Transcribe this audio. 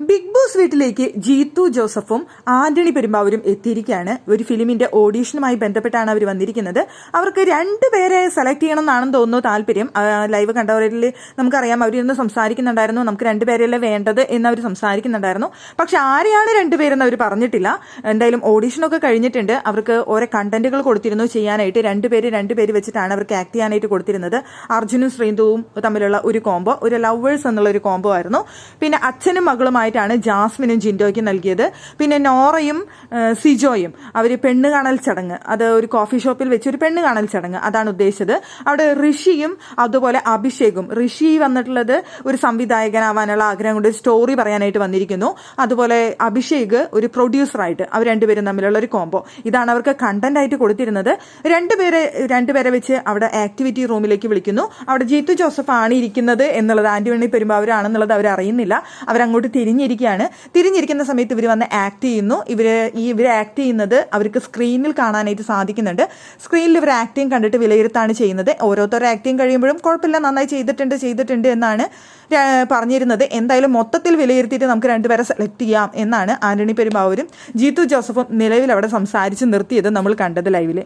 Big boss വീട്ടിലേക്ക് ജീത്തു ജോസഫും ആന്റണി പെരുമ്പാവൂരും എത്തിയിരിക്കുകയാണ്. ഒരു ഫിലിമിന്റെ ഓഡീഷനുമായി ബന്ധപ്പെട്ടാണ് അവർ വന്നിരിക്കുന്നത്. അവർക്ക് രണ്ടുപേരെ സെലക്ട് ചെയ്യണം എന്നാണെന്ന് തോന്നുന്നു താല്പര്യം. ലൈവ് കണ്ടവരിൽ നമുക്കറിയാം, അവരിന്ന് സംസാരിക്കുന്നുണ്ടായിരുന്നു, നമുക്ക് രണ്ടുപേരല്ലേ വേണ്ടത് എന്ന് അവർ സംസാരിക്കുന്നുണ്ടായിരുന്നു. പക്ഷെ ആരെയാണ് രണ്ടുപേരെന്ന് അവർ പറഞ്ഞിട്ടില്ല. എന്തായാലും ഓഡീഷനൊക്കെ കഴിഞ്ഞിട്ടുണ്ട്. അവർക്ക് ഓരോ കണ്ടന്റുകൾ കൊടുത്തിരുന്നു ചെയ്യാനായിട്ട്. രണ്ടുപേര് വെച്ചിട്ടാണ് അവർക്ക് ആക്ട് ചെയ്യാനായിട്ട് കൊടുത്തിരുന്നത്. അർജുനും ശ്രീന്ദുവും തമ്മിലുള്ള ഒരു കോംബോ, ഒരു ലവേഴ്സ് എന്നുള്ള ഒരു കോംബോ ആയിരുന്നു. പിന്നെ അച്ഛനും മകളുമായിട്ടാണ് ജാസ്മിനും ജിൻഡോയ്ക്കും നൽകിയത്. പിന്നെ നോറയും സിജോയും അവർ പെണ്ണ് കാണൽ ചടങ്ങ്, അത് ഒരു കോഫി ഷോപ്പിൽ വെച്ച് ഒരു പെണ്ണ് കാണൽ ചടങ്ങ് അതാണ് ഉദ്ദേശിച്ചത്. അവിടെ ഋഷിയും അതുപോലെ അഭിഷേകും, ഋഷി വന്നിട്ടുള്ളത് ഒരു സംവിധായകനാവാനുള്ള ആഗ്രഹം കൊണ്ട് സ്റ്റോറി പറയാനായിട്ട് വന്നിരിക്കുന്നു. അതുപോലെ അഭിഷേക് ഒരു പ്രൊഡ്യൂസറായിട്ട്, അവർ രണ്ടുപേരും തമ്മിലുള്ള ഒരു കോംബോ. ഇതാണ് അവർക്ക് കണ്ടന്റ് ആയിട്ട് കൊടുത്തിരുന്നത്. രണ്ടുപേരെ വെച്ച് അവിടെ ആക്ടിവിറ്റി റൂമിലേക്ക് വിളിക്കുന്നു. അവിടെ ജീത്തു ജോസഫ് ആണ് ഇരിക്കുന്നത് എന്നുള്ളത്, ആന്റണി പെരുമ്പാവൂരാണെന്നുള്ളത് അവർ അറിയുന്നില്ല. അവരങ്ങോട്ട് തിരിഞ്ഞിരിക്കുന്ന സമയത്ത് ഇവർ വന്ന് ആക്ട് ചെയ്യുന്നു. ഇവർ ആക്ട് ചെയ്യുന്നത് അവർക്ക് സ്ക്രീനിൽ കാണാനായിട്ട് സാധിക്കുന്നുണ്ട്. സ്ക്രീനിൽ ഇവർ ആക്ടിങ് കണ്ടിട്ട് വിലയിരുത്താണ് ചെയ്യുന്നത്. ഓരോരുത്തരും ആക്ടിങ് കഴിയുമ്പോഴും കുഴപ്പമില്ല, നന്നായി ചെയ്തിട്ടുണ്ട് എന്നാണ് പറഞ്ഞിരുന്നത്. എന്തായാലും മൊത്തത്തിൽ വിലയിരുത്തിയിട്ട് നമുക്ക് രണ്ടുപേരെ സെലക്ട് ചെയ്യാം എന്നാണ് ആന്റണി പെരുമ്പാവൂരും ജീത്തു ജോസഫും നിലവിൽ അവിടെ സംസാരിച്ച് നിർത്തിയത് നമ്മൾ കണ്ടത് ലൈവില്.